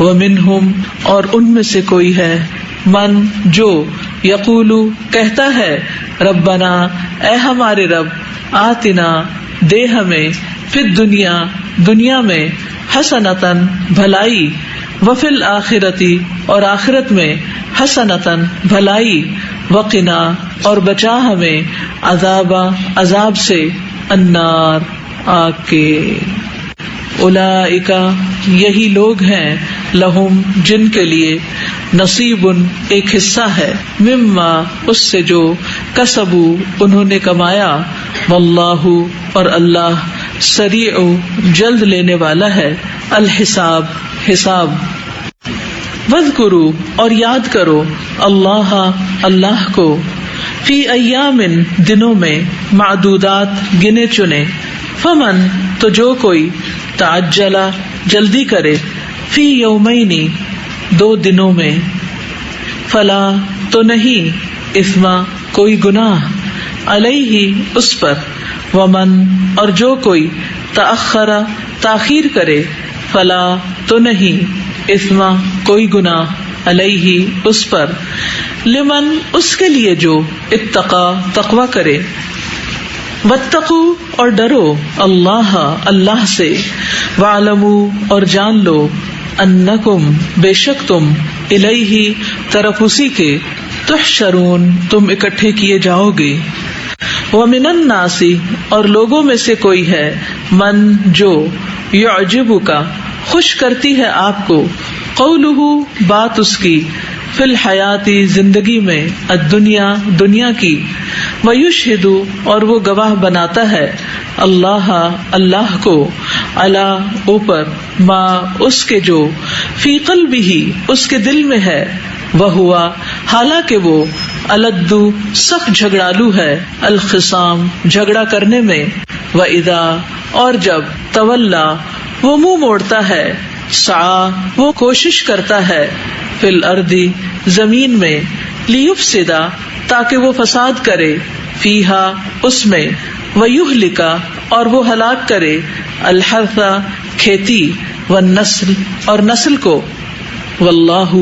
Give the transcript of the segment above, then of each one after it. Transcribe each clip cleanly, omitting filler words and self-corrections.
ومنہم اور ان میں سے کوئی ہے من جو یقولو کہتا ہے ربنا اے ہمارے رب آتنا دے ہمیں فی الدنیا دنیا میں حسنتن بھلائی وفی الآخرتی اور آخرت میں حسنتن بھلائی وقنا اور بچا ہمیں عذاب سے النار آگ کے. اولئک یہی لوگ ہیں لہم جن کے لیے نصیب ایک حصہ ہے مما اس سے جو کسبو انہوں نے کمایا واللہ اور اللہ سریع جلد لینے والا ہے الحساب حساب. وذکروا اور یاد کرو اللہ اللہ کو فی ایام دنوں میں معدودات گنے چنے فمن تو جو کوئی تعجل جلدی کرے فی یومین 2 دنوں میں فلا تو نہیں اثما کوئی گناہ علیہ اس پر ومن اور جو کوئی تأخر تاخیر کرے فلا تو نہیں اثما کوئی گناہ علیہ اس پر لمن اس کے لیے جو اتقا تقوی کرے واتقوا اور ڈرو اللہ اللہ سے وَاعْلَمُوا اور جان لو انکم بے شک تم الیہ طرف اسی کے تحشرون تم اکٹھے کیے جاؤ گے. وَمِنَ النَّاسِ اور لوگوں میں سے کوئی ہے من جو یعجبک خوش کرتی ہے آپ کو قولہ بات اس کی فی الحیاتی زندگی میں الدنیا دنیا کی ویشہد اور وہ گواہ بناتا ہے اللہ اللہ کو علی اوپر ما اس کے جو فی قلبہ اس کے دل میں ہے وہوا حالانکہ وہ الدو سخت جھگڑالو ہے الخصام جھگڑا کرنے میں واذا اور جب تولا وہ منہ موڑتا ہے سعی وہ کوشش کرتا ہے فی الارض زمین میں لیفسد تاکہ وہ فساد کرے فیہا اس میں ویہلک اور وہ ہلاک کرے الحرث کھیتی والنسل اور نسل کو واللہ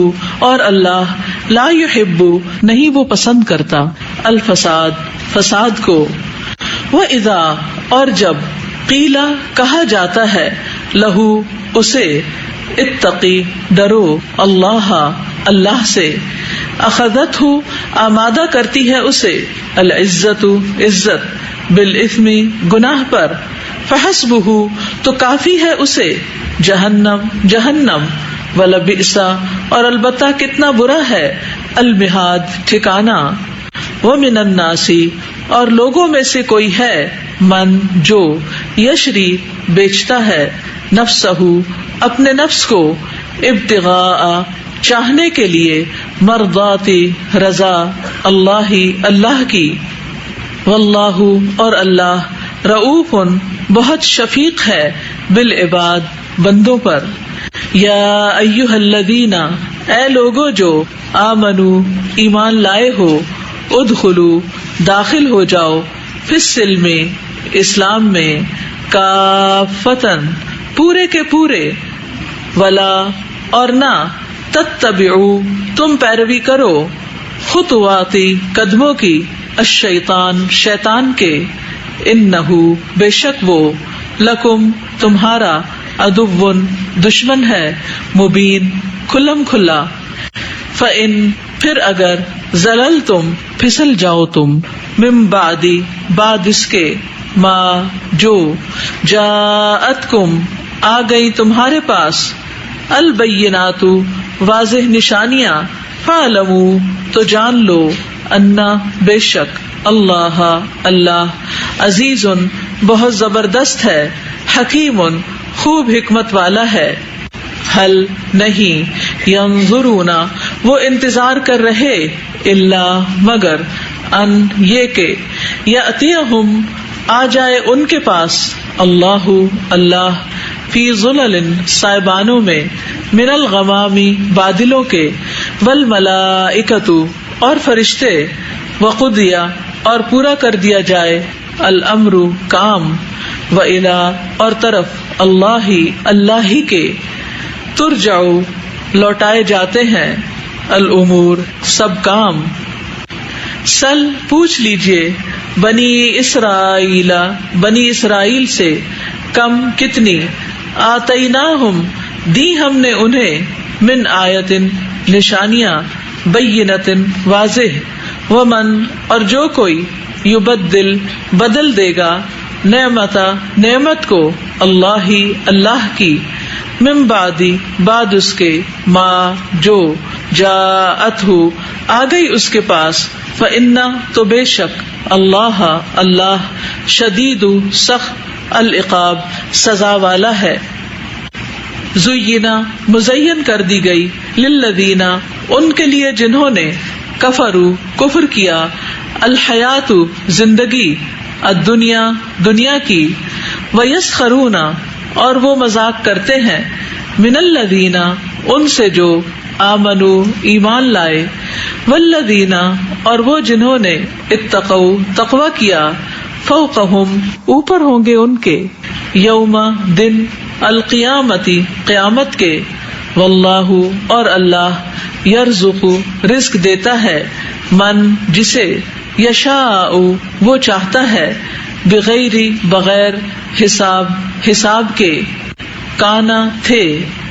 اور اللہ لا یحب نہیں وہ پسند کرتا الفساد فساد کو. وَإِذَا اور جب قیلا کہا جاتا ہے لہو اسے اتقی ڈرو اللہ اللہ سے اخذتہ آمادہ کرتی ہے اسے العزت عزت بالاثم گناہ پر فحسبہ تو کافی ہے اسے جہنم جہنم ولبئس اور البتہ کتنا برا ہے المہاد ٹھکانہ. ومن الناس اور لوگوں میں سے کوئی ہے من جو یشری بیچتا ہے نفسہ اپنے نفس کو ابتغاء چاہنے کے لیے مرضاتی رضا اللہ اللہ کی واللہ اور اللہ رؤوف بہت شفیق ہے بالعباد بندوں پر. یا ایھا الذین اے لوگو جو آمنو ایمان لائے ہو ادخلوا داخل ہو جاؤ فی السلم اسلام میں کافتن پورے کے پورے ولا اور نہ تتبعوا تم پیروی کرو خطواتی قدموں کی الشیطان شیطان کے انہو بے شک وہ لکم تمہارا عدو دشمن ہے مبین کھلم کھلا. فإن پھر اگر زللتم پھسل جاؤ تم من بعدی بعد اس کے ما جو جاءتکم آ گئی تمہارے پاس البینات واضح نشانیاں فاعلموا تو جان لو انا بے شک اللہ اللہ عزیز بہت زبردست ہے حکیم خوب حکمت والا ہے. حل نہیں ینظرون وہ انتظار کر رہے الا مگر ان یہ کہ یاتیہم آ جائے ان کے پاس اللہ اللہ فی ظلل سائبانوں میں من الغمام بادلوں کے والملائکۃ اور فرشتے وقضی اور پورا کر دیا جائے الامر کام وإلی اور طرف اللہ اللہ ہی کے ترجعو لوٹائے جاتے ہیں الامور سب کام. سل پوچھ لیجئے بنی اسرائیل سے کم کتنی آتیناہم دی ہم نے انہیں من آیتن نشانیاں بینتن واضح ومن اور جو کوئی یبدل بدل دے گا نعمت کو اللہ کی من بعدی بعد اس کے ما جو جاءتہ آ گئی اس کے پاس فإنہ تو بے شک اللہ شدید سخت العقاب سزا والا ہے. زینا مزین کر دی گئی للذین ان کے لیے جنہوں نے کفروا کفر کیا الحیات زندگی الدنیا دنیا کی ویسخرون اور وہ مذاق کرتے ہیں من الذین ان سے جو آمنوا ایمان لائے والذین اور وہ جنہوں نے اتقوا تقوی کیا فوقہم اوپر ہوں گے ان کے یوم دن القیامتی قیامت کے واللہ اور اللہ یرزق رزق دیتا ہے من جسے یشاء وہ چاہتا ہے بغیر حساب کے. کانا تھے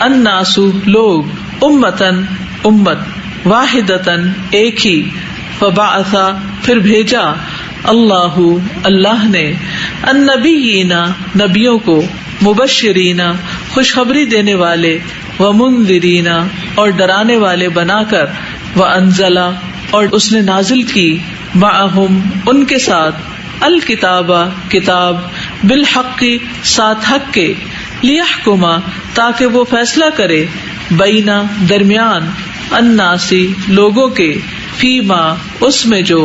الناس لوگ امت واحدتن ایک ہی فبعث پھر بھیجا اللہ نے النبیین نبیوں کو مبشرین خوشخبری دینے والے ومنذرین اور ڈرانے والے بنا کر وانزل اور اس نے نازل کی معہم ان کے ساتھ الکتاب کتاب بالحق ساتھ حق کے لیحکم تاکہ وہ فیصلہ کرے بینا درمیان الناسی لوگوں کے فیما اس میں جو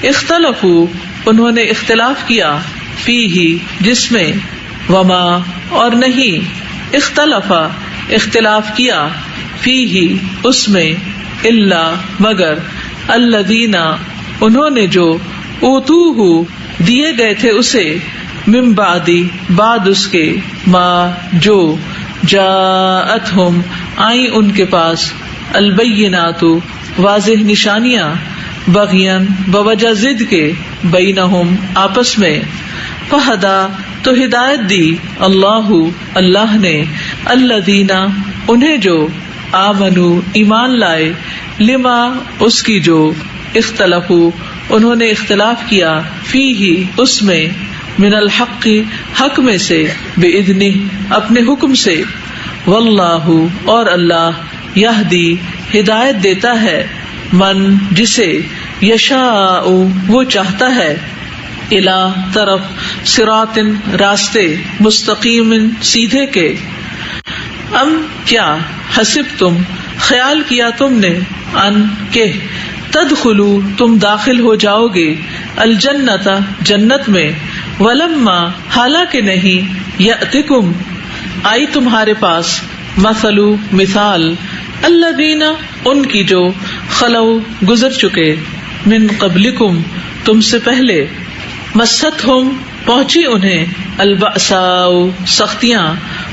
اختلفوا انہوں نے اختلاف کیا فیہ جس میں وما اور نہیں اختلاف کیا فیہ اس میں الا مگر الذین انہوں نے جو اوتوہ دیے گئے تھے اسے من بعدی بعد اس کے ما جو جاءتہم آئی ان کے پاس البینات واضح نشانیاں بغیاً بوجہ ضد کے بینہم آپس میں فہدا تو ہدایت دی اللہ نے الذین انہیں جو آمنوا ایمان لائے لما اس کی جو اختلفوا انہوں نے اختلاف کیا فیہ اس میں من الحق حق میں سے بإذنہ اپنے حکم سے واللہ اور اللہ یہدی ہدایت دیتا ہے من جسے یشاء وہ چاہتا ہے الی طرف صراط راستے مستقیم سیدھے کے. ام کیا حسبتم خیال کیا تم نے ان کہ تدخلوا تم داخل ہو جاؤ گے الجنت جنت میں ولما حالانکہ نہیں یأتکم آئی تمہارے پاس مثال الذین ان کی جو خلو گزر چکے من قبلکم تم سے پہلے مستہم پہنچی انہیں البأساء سختیاں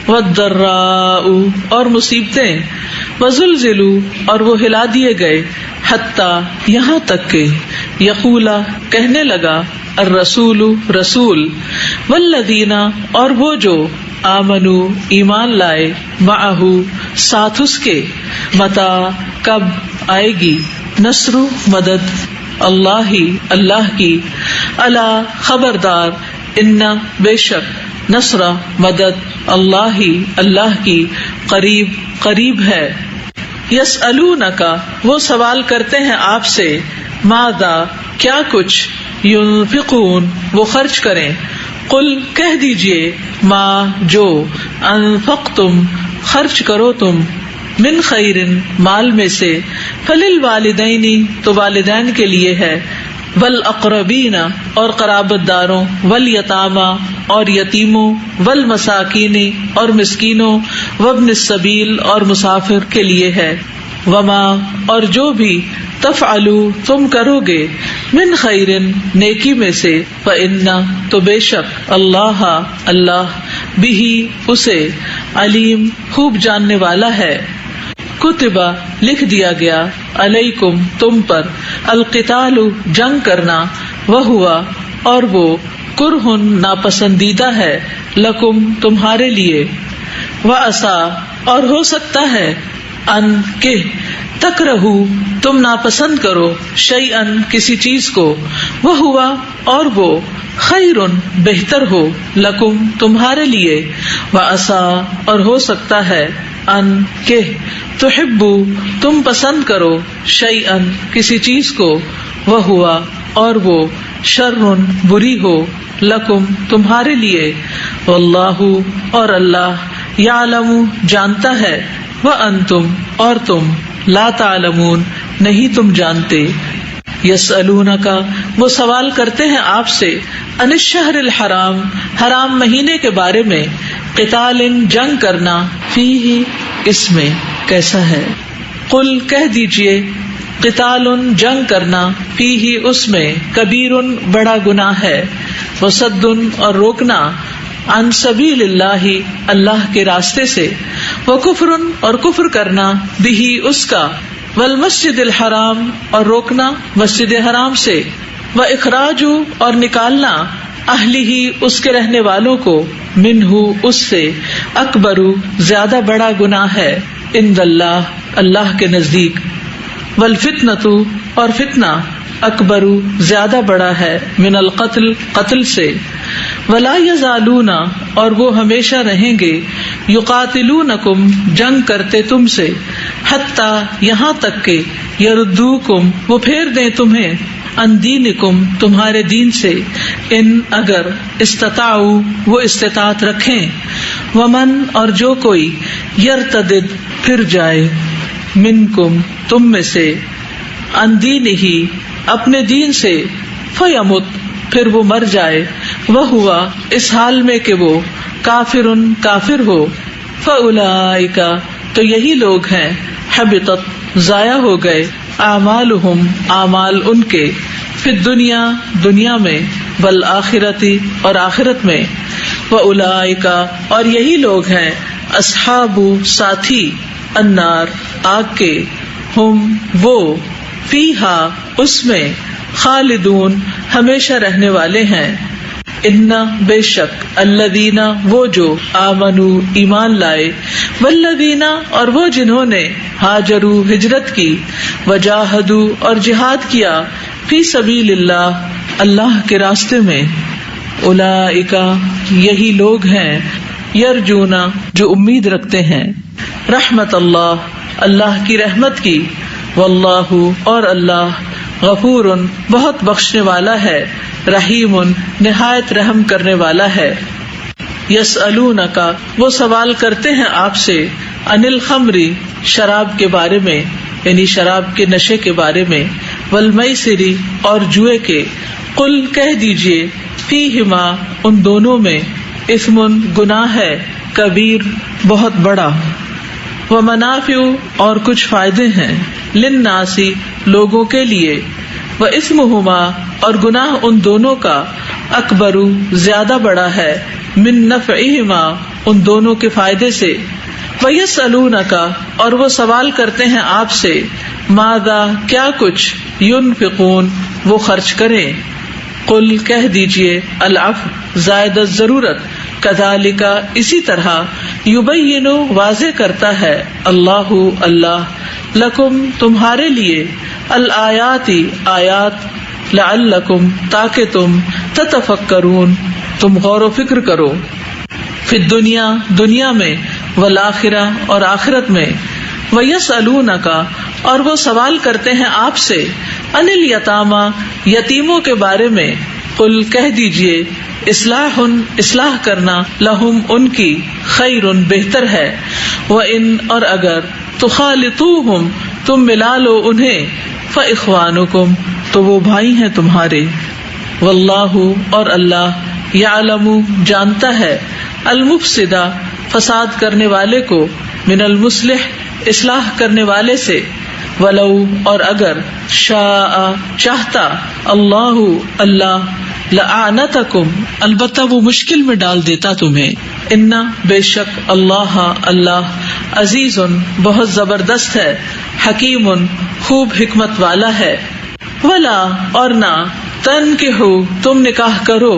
والضراء اور مصیبتیں وزلزلوا اور وہ ہلا دیے گئے حتی یہاں تک کہ یقولا کہنے لگا الرسول رسول والذین اور وہ جو آمنوا ایمان لائے معہ ساتھ اس کے متا کب آئے گی نصر مدد اللہ کی الا خبردار ان بے شک نصر مدد اللہ کی قریب ہے. یسألونک وہ سوال کرتے ہیں آپ سے ماذا کیا کچھ ينفقون وہ خرچ کریں قل کہہ دیجئے ما جو انفقتم خرچ کرو تم من خیر مال میں سے فللوالدین تو والدین کے لیے ہے والاقربین اور قرابت داروں والیتامی اور یتیموں والمساکین اور مسکینوں وابن السبیل اور مسافر کے لیے ہے وما اور جو بھی تفعلوا تم کرو گے من خیر نیکی میں سے فإن تو بے شک اللہ بھی اسے علیم خوب جاننے والا ہے. کتبہ لکھ دیا گیا، علیکم تم پر، القتال جنگ کرنا، وہوا اور وہ، کرہن ناپسندیدہ ہے، لکم تمہارے لیے، وعسا اور ہو سکتا ہے، ان کہ تکرہو تم ناپسند کرو، شیئن کسی چیز کو، وہوا اور وہ، خیرن بہتر ہو، لکم تمہارے لیے، وعسا اور ہو سکتا ہے، ان کہ تحبو تم پسند کرو، شیئن کسی چیز کو، وہوا اور وہ، شرن بری ہو، لکم تمہارے لیے، واللہ اور اللہ، یعلم جانتا ہے، وانتم اور تم، لا تعلمون نہیں تم جانتے، یسألونک وہ سوال کرتے ہیں آپ سے، عن الشہر الحرام حرام مہینے کے بارے میں، قتال جنگ کرنا، فیہ اس میں کیسا ہے، قل کہہ دیجئے، قتال جنگ کرنا، فیہ اس میں، کبیر بڑا گناہ ہے، وصد اور روکنا، عن سبیل اللہ اللہ کے راستے سے، وکفر اور کفر کرنا، بہ اس کا، والمسجد الحرام اور روکنا مسجد حرام سے، واخراج اور نکالنا، اہلہ اس کے رہنے والوں کو، منہ اس سے، اکبر زیادہ بڑا گناہ ہے، عند اللہ اللہ کے نزدیک، والفتنۃ اور فتنہ، اکبر زیادہ بڑا ہے، من القتل قتل سے، ولا یزالون اور وہ ہمیشہ رہیں گے، یقاتلونکم جنگ کرتے تم سے، حتی یہاں تک کہ، یردوکم وہ پھیر دیں تمہیں، عن دینکم تمہارے دین سے، ان اگر، استطاعوا وہ استطاعت رکھیں، ومن اور جو کوئی، یرتدد پھر جائے، منکم تم میں سے، عن دینہ اپنے دین سے، فیمت پھر وہ مر جائے، وہوا اس حال میں کہ وہ، کافر ہو، فاولئک تو یہی لوگ ہیں، حبطت ضائع ہو گئے، اعمالہم اعمال ان کے، فی الدنیا دنیا میں، والآخرۃ اور آخرت میں، واولئک اور یہی لوگ ہیں، اصحاب ساتھی، النار آگ کے، ہم وہ، فیہا اس میں، خالدون ہمیشہ رہنے والے ہیں، ان بے شک، الذین وہ جو، آمنوا ایمان لائے، والذین اور وہ جنہوں نے، ہاجروا ہجرت کی، وجاہدوا اور جہاد کیا، فی سبیل اللہ اللہ کے راستے میں، اولئک یہی لوگ ہیں، یرجون جو امید رکھتے ہیں، رحمت اللہ اللہ کی رحمت کی، واللہ اور اللہ، غفور بہت بخشنے والا ہے، رحیم نہایت رحم کرنے والا ہے، یسألونک وہ سوال کرتے ہیں آپ سے، عن الخمر شراب کے بارے میں، یعنی شراب کے نشے کے بارے میں، والمیسر اور جوئے کے، قل کہہ دیجئے، فیہما ان دونوں میں، اثم گناہ ہے، کبیر بہت بڑا، ومنافع اور کچھ فائدے ہیں، للناس لوگوں کے لیے، واسمہما اور گناہ ان دونوں کا، اکبر زیادہ بڑا ہے، من نفعہما ان دونوں کے فائدے سے، ویسألونک اور وہ سوال کرتے ہیں آپ سے، ماذا کیا کچھ، ینفقون وہ خرچ کریں، قل کہہ دیجئے، العفو زائد الضرورت، کذالک اسی طرح، یبین واضح کرتا ہے، اللہ اللہ، لکم تمہارے لیے، الآیات آیات، لعلکم تاکہ تم، تتفکرون تم غور و فکر کرو، فی الدنیا دنیا میں، والآخرہ اور آخرت میں، ویسألونک اور وہ سوال کرتے ہیں آپ سے، عن الیتامی یتیموں کے بارے میں، قل کہہ دیجئے، اصلاح کرنا، لہم ان کی، خیر بہتر ہے، وَإِن اور اگر، تخالطوہم تم ملا لو انہیں، فإخوانکم تو وہ بھائی ہیں تمہارے، واللہ اور اللہ، یعلم جانتا ہے، المفسد فساد کرنے والے کو، من المصلح اصلاح کرنے والے سے، ولو اور اگر، شاء چاہتا، اللہ اللہ، لَأَعْنَتَكُمْ البتہ وہ مشکل میں ڈال دیتا تمہیں. اِنَّ بے شک اللہ اللہ عزیز بہت زبردست ہے، حکیم خوب حکمت والا ہے. ولا اور نہ تنکحوا تم نکاح کرو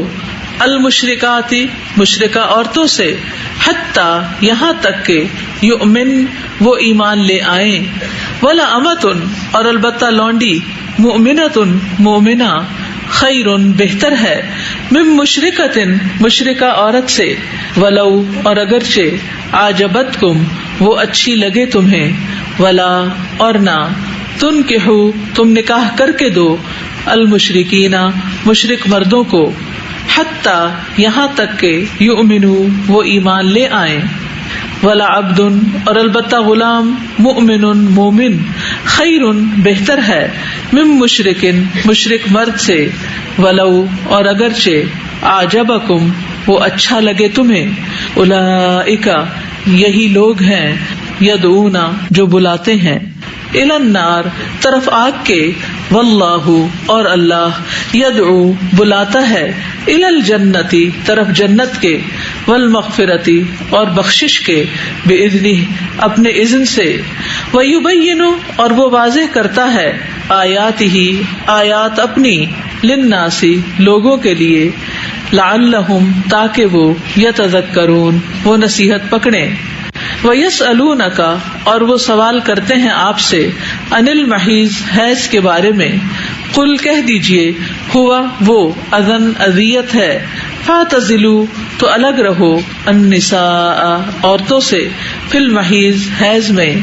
المشرکاتی مشرکہ عورتوں سے، حتی یہاں تک کہ یؤمن وہ ایمان لے آئیں. ولا امتن اور البتہ لونڈی مؤمنۃ مومنہ خیر بہتر ہے من مشرکۃ مشرکہ عورت سے، ولو اور اگرچہ اعجبتکم وہ اچھی لگے تمہیں. ولا اور نہ تنکحوا تم نکاح کر کے دو المشرکین مشرک مردوں کو، حتی یہاں تک کہ یؤمنوا وہ ایمان لے آئیں. ولا عبد اور البتہ غلام مؤمن مومن خیر بہتر ہے من مشرک مشرک مرد سے، ولو اور اگرچہ اعجبکم وہ اچھا لگے تمہیں. اولئک یہی لوگ ہیں یدعون جو بلاتے ہیں الی النار طرف آگ کے، واللہ اور اللہ یدعو بلاتا ہے الی الجنتی طرف جنت کے، والمغفرتی اور بخشش کے، باذنہ اپنے اذن سے، ویبین اور وہ واضح کرتا ہے آیاتہ آیات اپنی، للناس لوگوں کے لیے، لعلہم تاکہ وہ یتذکرون وہ نصیحت پکڑیں. وَيَسْأَلُونَكَ اور وہ سوال کرتے ہیں آپ سے، عن المحیض حیض کے بارے میں، قل کہہ دیجئے، ہوا وہ اذن اذیت ہے، فاعتزلوا تو الگ رہو، النساء عورتوں سے، فی المحیض حیض میں،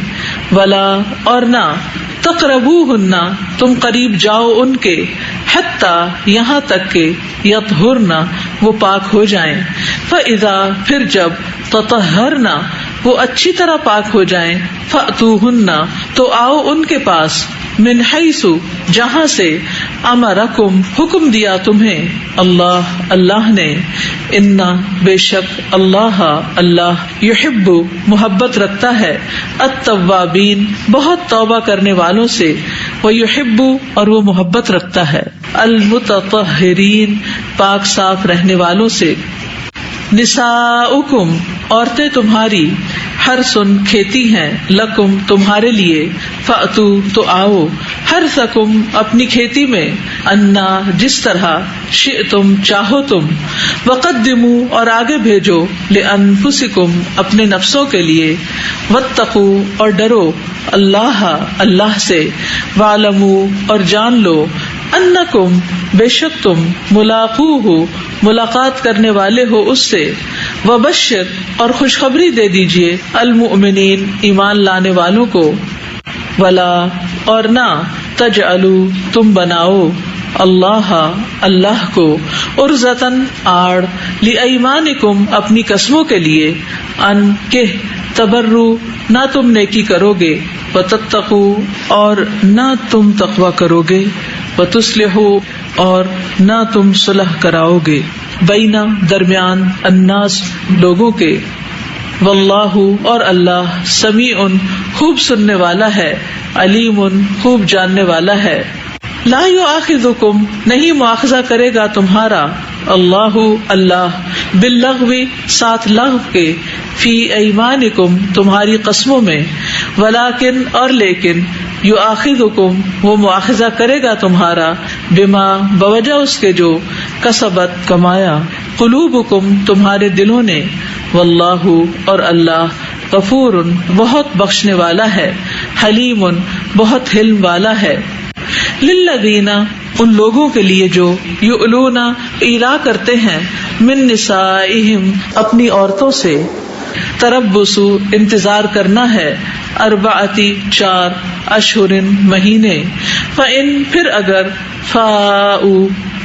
ولا اور نہ تقربوہن تم قریب جاؤ ان کے، حتی یہاں تک کہ یطہرن وہ پاک ہو جائیں، فاذا پھر جب تطہرن وہ اچھی طرح پاک ہو جائیں، فأتوہن تو آؤ ان کے پاس، من حیث جہاں سے امرکم حکم دیا تمہیں اللہ اللہ نے، انا بے شک اللہ اللہ یحب محبت رکھتا ہے، التوابین بہت توبہ کرنے والوں سے، ویحب اور وہ محبت رکھتا ہے المتطہرین پاک صاف رہنے والوں سے. نساؤکم عورتیں تمہاری، حرثن کھیتی ہیں، لکم تمہارے لیے، فأتو تو آؤ، حرثکم اپنی کھیتی میں، انا جس طرح، شئتم چاہو تم، وقدموا اور آگے بھیجو، لانفسکم اپنے نفسوں کے لیے، واتقوا اور ڈرو، اللہ اللہ سے، واعلموا اور جان لو، انکم بے شک تم، ملاقوہ ملاقات کرنے والے ہو اس سے، وبشر اور خوشخبری دے دیجئے، المؤمنین ایمان لانے والوں کو. ولا اور نہ تجعلوا تم بناؤ، اللہ اللہ کو، عرضتاً آڑ، لایمانکم اپنی قسموں کے لیے، ان کہ تبرو نہ تم نیکی کرو گے، وتتقوا اور نہ تم تقوی کرو گے، وتصلحوا اور نہ تم صلح کراؤ گے، بینا درمیان، الناس لوگوں کے، واللہ اور اللہ سمیع خوب سننے والا ہے، علیم خوب جاننے والا ہے. لا یؤاخذکم نہیں مؤاخذہ کرے گا تمہارا، اللہ اللہ، باللغو ساتھ لغو کے، فی ایمانکم تمہاری قسموں میں، ولیکن اور لیکن، یؤاخذکم وہ مؤاخذہ کرے گا تمہارا، بما بوجہ اس کے جو، کسبت کمایا، قلوبکم تمہارے دلوں نے، واللہ اور اللہ غفور بہت بخشنے والا ہے، حلیم بہت حلم والا ہے. للذین ان لوگوں کے لیے جو یؤلون ایلا کرتے ہیں، من نسائہم اپنی عورتوں سے، تربص انتظار کرنا ہے، اربعتی 4 اشہر مہینے، فإن پھر اگر، فاؤ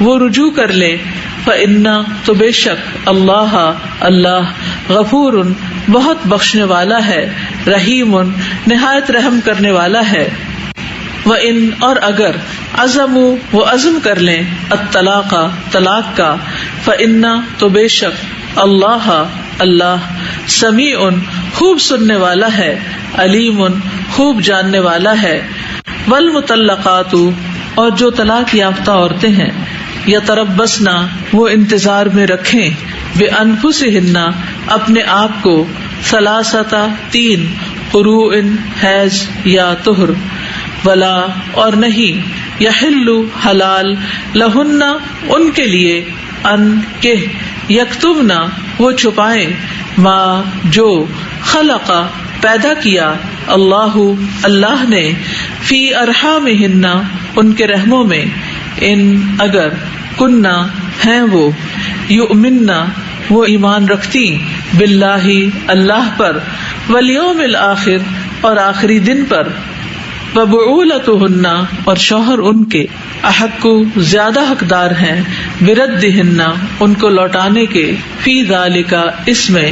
وہ رجوع کر لے، فإن تو بے شک، اللہ اللہ غفور بہت بخشنے والا ہے، رحیم نہایت رحم کرنے والا ہے. وَإِنْ اور اگر عزموا وہ عزم کر لیں، الطلاق طلاق کا، فإن تو بے شک، اللہ اللہ سمیع خوب سننے والا ہے، علیم خوب جاننے والا ہے. والمطلقات اور جو طلاق یافتہ عورتیں ہیں، یتربصن وہ انتظار میں رکھیں بانفسہن اپنے آپ کو ثلاثۃ 3 قروء حیض یا طہر ولا اور نہیں یحل حلال لہن ان کے لیے ان کہ یکتبن وہ چھپائیں ما جو خلق پیدا کیا اللہ نے فی ارحامہن ان کے رحموں میں ان اگر کننا ہیں وہ یؤمنن وہ ایمان رکھتی باللہ اللہ پر والیوم الآخر اور آخری دن پر وبعولتہن اور شوہر ان کے احق زیادہ حقدار ہیں بردہن ان کو لوٹانے کے فی ذالک اس میں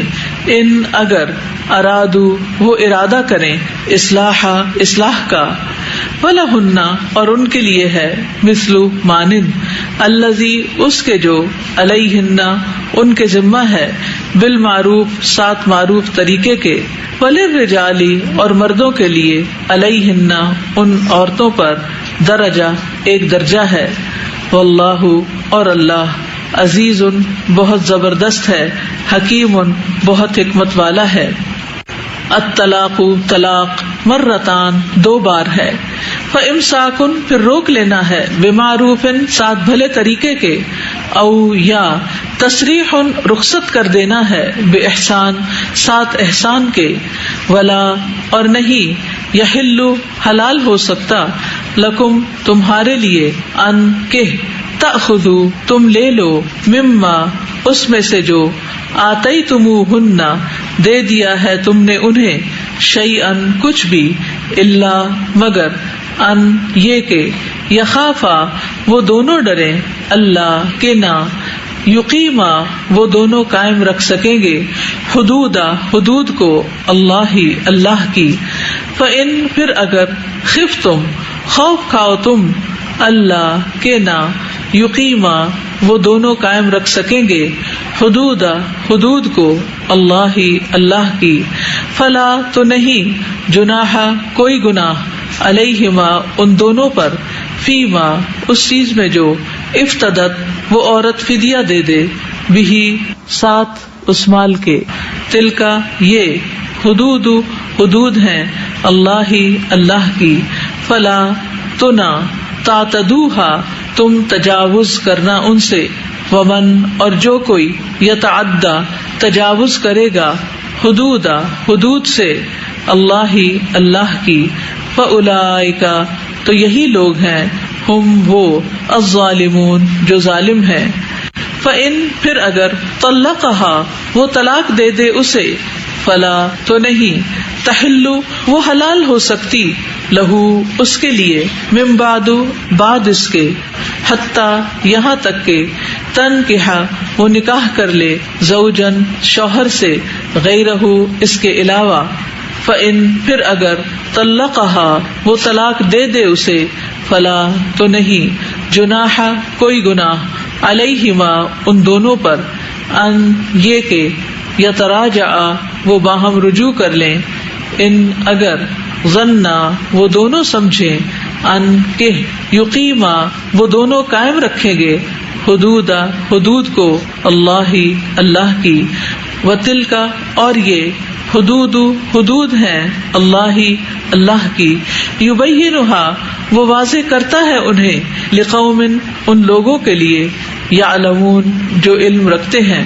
ان اگر ارادو وہ ارادہ کریں اصلاح کا ولہن اور ان کے لیے ہے مثل مانند الذی اس کے جو علیہن ان کے ذمہ ہے بالمعروف ساتھ معروف طریقے کے وللرجالی اور مردوں کے لیے علیہن ان عورتوں پر درجہ ایک درجہ ہے واللہ اور اللہ عزیز بہت زبردست ہے حکیم بہت حکمت والا ہے الطلاق طلاق مرتان 2 بار ہے فامساکن پھر روک لینا ہے بمعروف ساتھ بھلے طریقے کے او یا تصریح رخصت کر دینا ہے باحسان ساتھ احسان کے ولا اور نہیں یحل حلال ہو سکتا لکم تمہارے لیے ان کہ تأخذو تم لے لو مما اس میں سے جو آتیتموہن دے دیا ہے تم نے انہیں شیئن کچھ بھی الا مگر ان یہ کہ یخافا وہ دونوں ڈریں اللہ کے نہ یقیما وہ دونوں قائم رکھ سکیں گے حدود کو اللہ کی فإن پھر اگر خفتم خوف کھاؤ تم اللہ کے نہ یقیما وہ دونوں قائم رکھ سکیں گے حدود کو اللہ کی فلا تو نہیں جناح کوئی گناہ علیہما ان دونوں پر فیما اس چیز میں جو افتدت وہ عورت فدیہ دے دے بھی ساتھ اس مال کے تلکا یہ حدود ہیں اللہ کی فلا تو نہ تعتدوہا تم تجاوز کرنا ان سے ومن اور جو کوئی یتعدی تجاوز کرے گا حدود سے اللہ کی فاولئک تو یہی لوگ ہیں ہم وہ الظالمون جو ظالم ہیں فإن پھر اگر طلقہا وہ طلاق دے دے اسے فلا تو نہیں تحل وہ حلال ہو سکتی لہو اس کے لیے من بعد اس کے حتی یہاں تک کہ تنکحا وہ نکاح کر لے زوجن شوہر سے غیرہ اس کے علاوہ فإن پھر اگر طلقہا وہ طلاق دے دے اسے فلا تو نہیں جناح کوئی گناہ علیہما ان دونوں پر ان یہ کہ یتراجع وہ باہم رجوع کر لیں ان اگر ظننا وہ دونوں سمجھیں ان کہ یقیما وہ دونوں قائم رکھیں گے حدود کو اللہ کی وتلکا اور یہ حدود ہیں اللہ کی یبینھا وہ واضح کرتا ہے انہیں لقوم ان لوگوں کے لیے یعلمون جو علم رکھتے ہیں